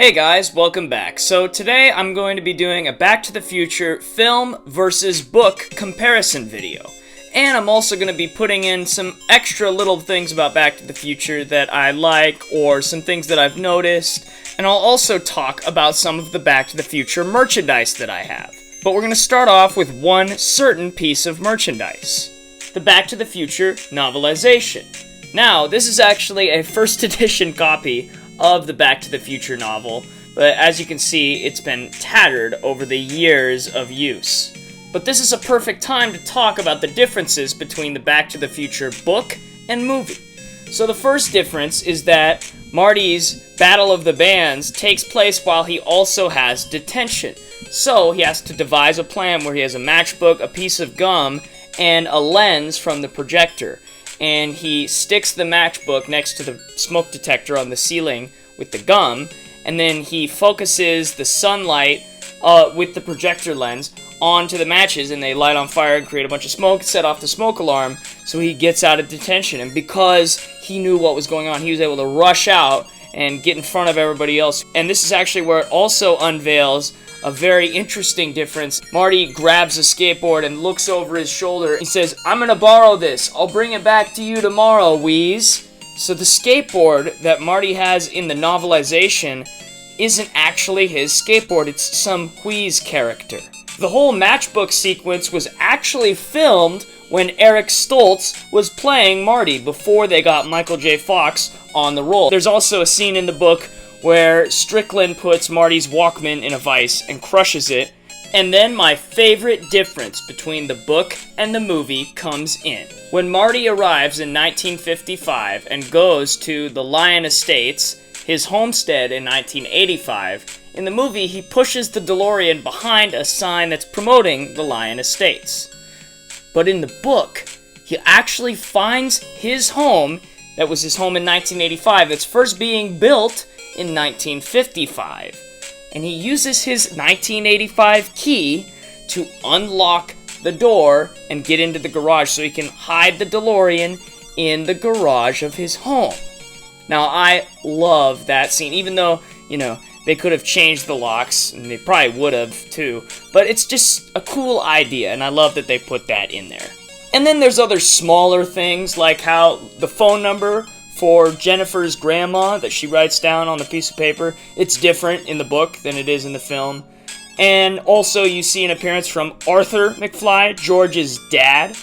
Hey guys, welcome back. So today I'm going to be doing a Back to the Future film versus book comparison video. And I'm also going to be putting in some extra little things about Back to the Future that I like, or some things that I've noticed. And I'll also talk about some of the Back to the Future merchandise that I have. But we're going to start off with one certain piece of merchandise: the Back to the Future novelization. Now, this is actually a first edition copy of the Back to the Future novel, but as you can see, it's been tattered over the years of use. But this is a perfect time to talk about the differences between the Back to the Future book and movie. So the first difference is that Marty's Battle of the Bands takes place while he also has detention. So he has to devise a plan where he has a matchbook, a piece of gum, and a lens from the projector. And he sticks the matchbook next to the smoke detector on the ceiling with the gum, and then he focuses the sunlight with the projector lens onto the matches, and they light on fire and create a bunch of smoke, set off the smoke alarm, so he gets out of detention. And because he knew what was going on, he was able to rush out and get in front of everybody else. And this is actually where it also unveils a very interesting difference. Marty grabs a skateboard and looks over his shoulder. He says, "I'm gonna borrow this. I'll bring it back to you tomorrow, Wheeze." So the skateboard that Marty has in the novelization isn't actually his skateboard. It's some Wheeze character. The whole matchbook sequence was actually filmed when Eric Stoltz was playing Marty before they got Michael J. Fox on the role. There's also a scene in the book where Strickland puts Marty's Walkman in a vise and crushes it. And then my favorite difference between the book and the movie comes in. When Marty arrives in 1955 and goes to the Lyon Estates, his homestead in 1985, in the movie he pushes the DeLorean behind a sign that's promoting the Lyon Estates. But in the book, he actually finds his home, that was his home in 1985, that's first being built in 1955, and he uses his 1985 key to unlock the door and get into the garage so he can hide the DeLorean in the garage of his home. Now, I love that scene, even though, they could have changed the locks, and they probably would have too, but it's just a cool idea, and I love that they put that in there. And then there's other smaller things, like how the phone number for Jennifer's grandma that she writes down on the piece of paper, it's different in the book than it is in the film. And also you see an appearance from Arthur McFly, George's dad,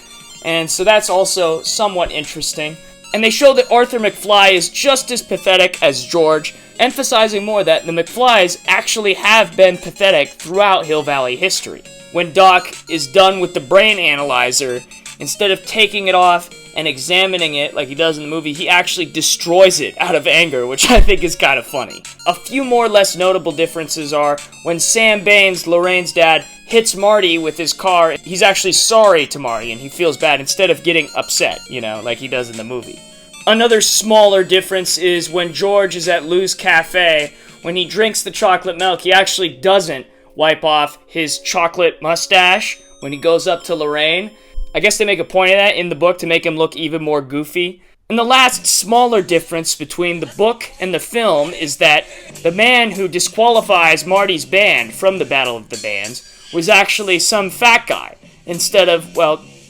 and so that's also somewhat interesting. And they show that Arthur McFly is just as pathetic as George, emphasizing more that the McFlys actually have been pathetic throughout Hill Valley history. When Doc is done with the brain analyzer, instead of taking it off and examining it like he does in the movie, he actually destroys it out of anger, which I think is kind of funny. A few more less notable differences are when Sam Baines, Lorraine's dad, hits Marty with his car, he's actually sorry to Marty and he feels bad instead of getting upset, like he does in the movie. Another smaller difference is when George is at Lou's Cafe, when he drinks the chocolate milk, he actually doesn't wipe off his chocolate mustache when he goes up to Lorraine. I guess they make a point of that in the book to make him look even more goofy. And the last smaller difference between the book and the film is that the man who disqualifies Marty's band from the Battle of the Bands was actually some fat guy instead of,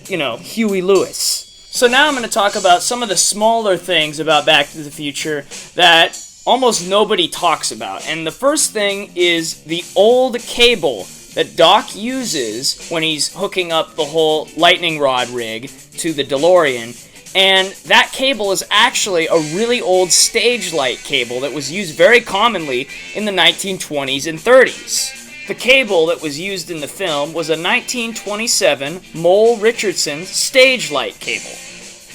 Huey Lewis. So now I'm going to talk about some of the smaller things about Back to the Future that almost nobody talks about. And the first thing is the old cable that Doc uses when he's hooking up the whole lightning rod rig to the DeLorean. And that cable is actually a really old stage light cable that was used very commonly in the 1920s and 30s. The cable that was used in the film was a 1927 Mole Richardson stage light cable.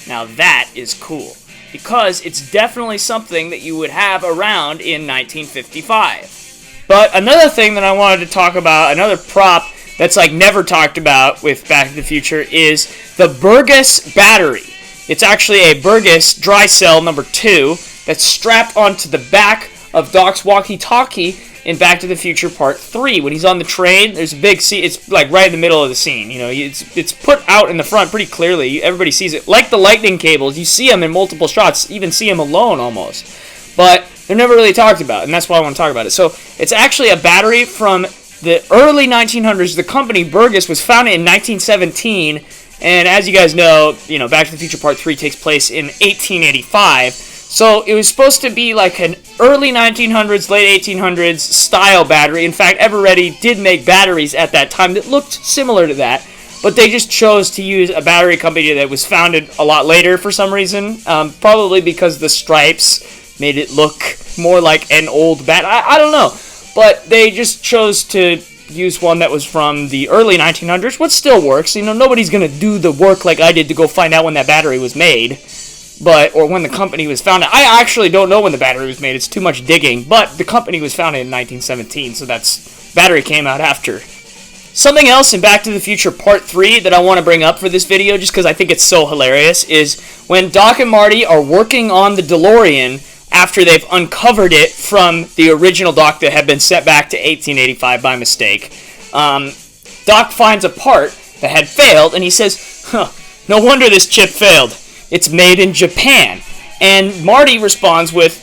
Now that is cool, because it's definitely something that you would have around in 1955. But another thing that I wanted to talk about, another prop that's never talked about with Back to the Future, is the Burgess battery. It's actually a Burgess dry cell number 2 that's strapped onto the back of Doc's walkie-talkie in Back to the Future Part 3. When he's on the train, there's a big scene. It's right in the middle of the scene. It's put out in the front pretty clearly. Everybody sees it. Like the lightning cables, you see them in multiple shots, even see them alone almost. But they're never really talked about, and that's why I want to talk about it. So it's actually a battery from the early 1900s. The company Burgess was founded in 1917, and as you guys know, Back to the Future Part 3 takes place in 1885. So it was supposed to be like an early 1900s, late 1800s style battery. In fact, Eveready did make batteries at that time that looked similar to that, but they just chose to use a battery company that was founded a lot later for some reason, probably because the stripes made it look more like an old bat. I don't know, but they just chose to use one that was from the early 1900s, which still works. Nobody's going to do the work like I did to go find out when that battery was made. Or when the company was founded. I actually don't know when the battery was made. It's too much digging. But the company was founded in 1917, so battery came out after. Something else in Back to the Future Part 3 that I want to bring up for this video, just because I think it's so hilarious, is when Doc and Marty are working on the DeLorean after they've uncovered it from the original Doc that had been set back to 1885 by mistake. Doc finds a part that had failed, and he says, no wonder this chip failed. It's made in Japan. And Marty responds with,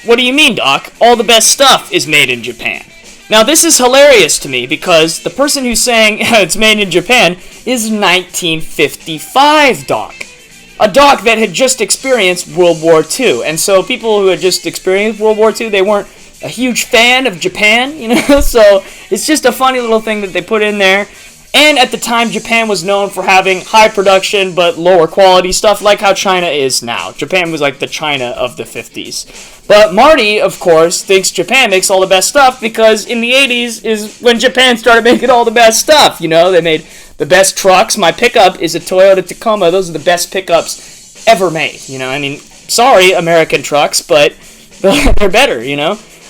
what do you mean, Doc? All the best stuff is made in Japan. Now, this is hilarious to me because the person who's saying it's made in Japan is 1955 Doc. A Doc that had just experienced World War II. And so people who had just experienced World War II, they weren't a huge fan of Japan, So it's just a funny little thing that they put in there. And at the time, Japan was known for having high production but lower quality stuff, like how China is now. Japan was like the China of the 50s. But Marty, of course, thinks Japan makes all the best stuff because in the 80s is when Japan started making all the best stuff. They made the best trucks. My pickup is a Toyota Tacoma. Those are the best pickups ever made. Sorry, American trucks, but they're better,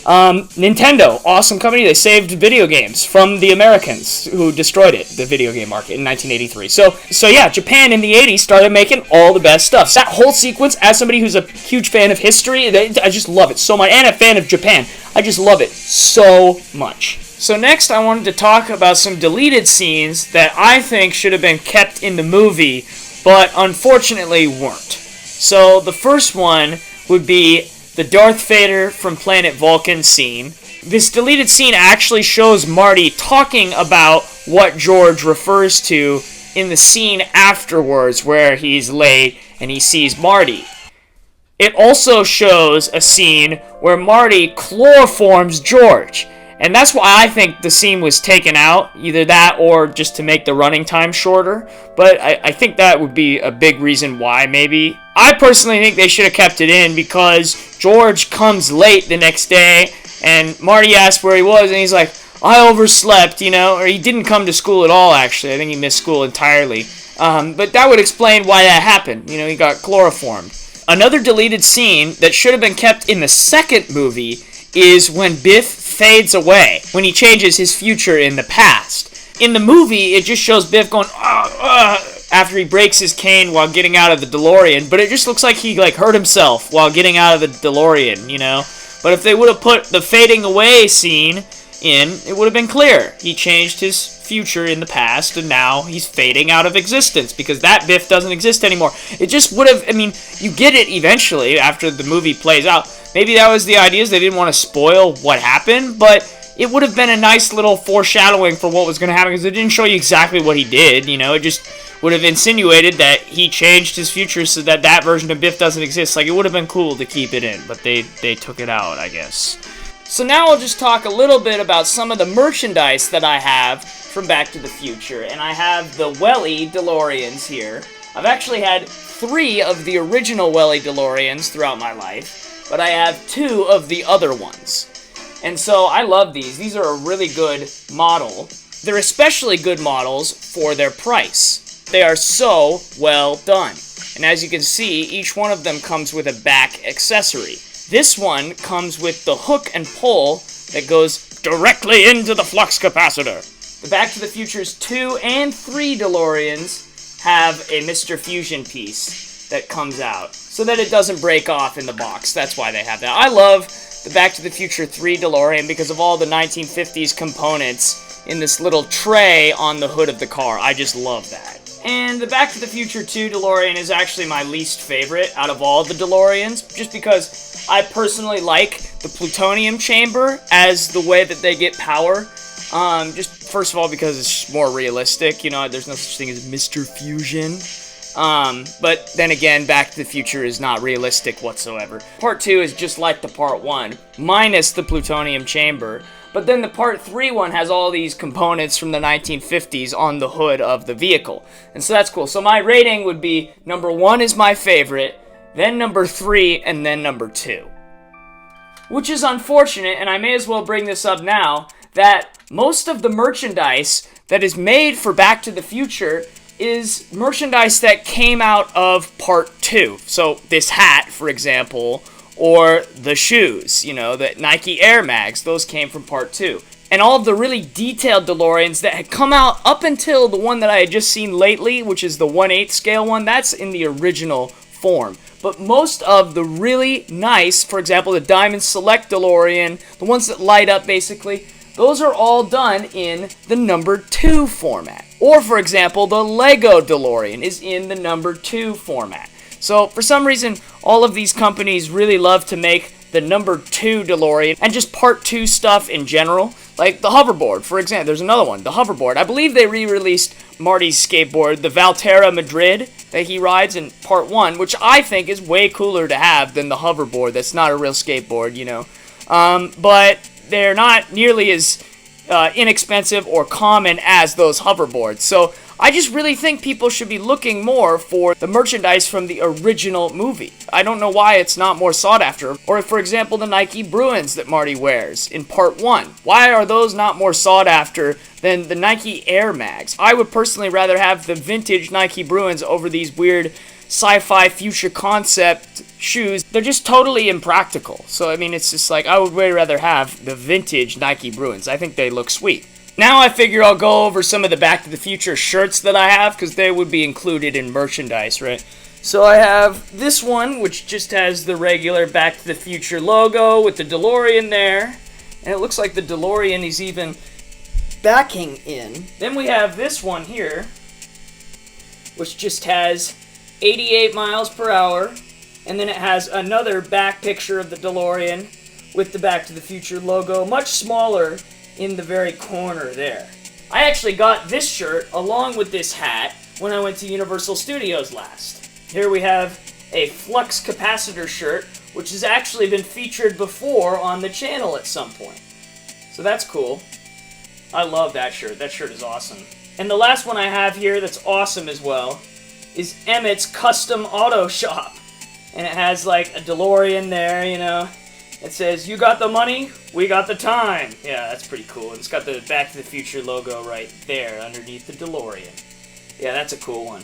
Nintendo, awesome company. They saved video games from the Americans who destroyed it, the video game market, in 1983. So yeah, Japan in the 80s started making all the best stuff. That whole sequence, as somebody who's a huge fan of history, I just love it so much. And a fan of Japan, I just love it so much. So next, I wanted to talk about some deleted scenes that I think should have been kept in the movie, but unfortunately weren't. So the first one would be the Darth Vader from Planet Vulcan scene. This deleted scene actually shows Marty talking about what George refers to in the scene afterwards where he's late and he sees Marty. It also shows a scene where Marty chloroforms George. And that's why I think the scene was taken out, either that or just to make the running time shorter. But I think that would be a big reason why, maybe. I personally think they should have kept it in because George comes late the next day and Marty asks where he was and he's like, I overslept, or he didn't come to school at all, actually. I think he missed school entirely. But that would explain why that happened. He got chloroformed. Another deleted scene that should have been kept in the second movie is when Biff fades away, when he changes his future in the past. In the movie, it just shows Biff going, after he breaks his cane while getting out of the DeLorean, but it just looks like he hurt himself while getting out of the DeLorean, But if they would have put the fading away scene in, it would have been clear. He changed his future in the past, and now he's fading out of existence, because that Biff doesn't exist anymore. It just would have, you get it eventually after the movie plays out. Maybe that was the idea, is they didn't want to spoil what happened, but it would have been a nice little foreshadowing for what was going to happen, because it didn't show you exactly what he did, it just would have insinuated that he changed his future so that that version of Biff doesn't exist. It would have been cool to keep it in, but they took it out, I guess. So now I'll just talk a little bit about some of the merchandise that I have from Back to the Future, and I have the Welly DeLoreans here. I've actually had 3 of the original Welly DeLoreans throughout my life, but I have 2 of the other ones. And so I love these. These are a really good model. They're especially good models for their price. They are so well done. And as you can see, each one of them comes with a back accessory. This one comes with the hook and pull that goes directly into the flux capacitor. The Back to the Futures 2 and 3 DeLoreans have a Mr. Fusion piece that comes out so that it doesn't break off in the box. That's why they have that. I love the Back to the Future 3 DeLorean because of all the 1950s components in this little tray on the hood of the car. I just love that. And the Back to the Future 2 DeLorean is actually my least favorite out of all the DeLoreans, just because I personally like the plutonium chamber as the way that they get power. Just first of all because it's more realistic, you know, there's no such thing as Mr. Fusion. But then again, Back to the Future is not realistic whatsoever. Part 2 is just like the Part 1, minus the plutonium chamber. But then the Part 3 one has all these components from the 1950s on the hood of the vehicle. And so that's cool. So my rating would be number 1 is my favorite, then number 3, and then number 2. Which is unfortunate, and I may as well bring this up now, that most of the merchandise that is made for Back to the Future is merchandise that came out of Part 2. So this hat, for example, or the shoes, you know, the Nike Air Mags, those came from Part 2. And all of the really detailed DeLoreans that had come out up until the one that I had just seen lately, which is the 1/8 scale one, that's in the original form. But most of the really nice, for example, the Diamond Select DeLorean, the ones that light up basically, those are all done in the number 2 format. Or, for example, the Lego DeLorean is in the number 2 format. So, for some reason, all of these companies really love to make the number 2 DeLorean and just Part 2 stuff in general. Like the hoverboard, for example. There's another one, the hoverboard. I believe they re-released Marty's skateboard, the Valterra Madrid, that he rides in Part 1, which I think is way cooler to have than the hoverboard. That's not a real skateboard, you know. But they're not nearly as inexpensive or common as those hoverboards. So I just really think people should be looking more for the merchandise from the original movie. I don't know why it's not more sought after. Or, for example, the Nike Bruins that Marty wears in Part 1. Why are those not more sought after than the Nike Air Mags? I would personally rather have the vintage Nike Bruins over these weird sci-fi future concept shoes. They're just totally impractical. So, I mean, it's just like, I would way rather have the vintage Nike Bruins. I think they look sweet. Now I figure I'll go over some of the Back to the Future shirts that I have, because they would be included in merchandise, right? So I have this one, which just has the regular Back to the Future logo with the DeLorean there. And it looks like the DeLorean is even backing in. Then we have this one here, which just has 88 miles per hour. And then it has another back picture of the DeLorean with the Back to the Future logo, much smaller in the very corner there. I actually got this shirt along with this hat when I went to Universal Studios last. Here we have a flux capacitor shirt, which has actually been featured before on the channel at some point. So that's cool. I love that shirt. That shirt is awesome. And the last one I have here that's awesome as well is Emmett's Custom Auto Shop. And it has like a DeLorean there, you know. It says, "You got the money, we got the time." Yeah, that's pretty cool. And it's got the Back to the Future logo right there underneath the DeLorean. Yeah, that's a cool one.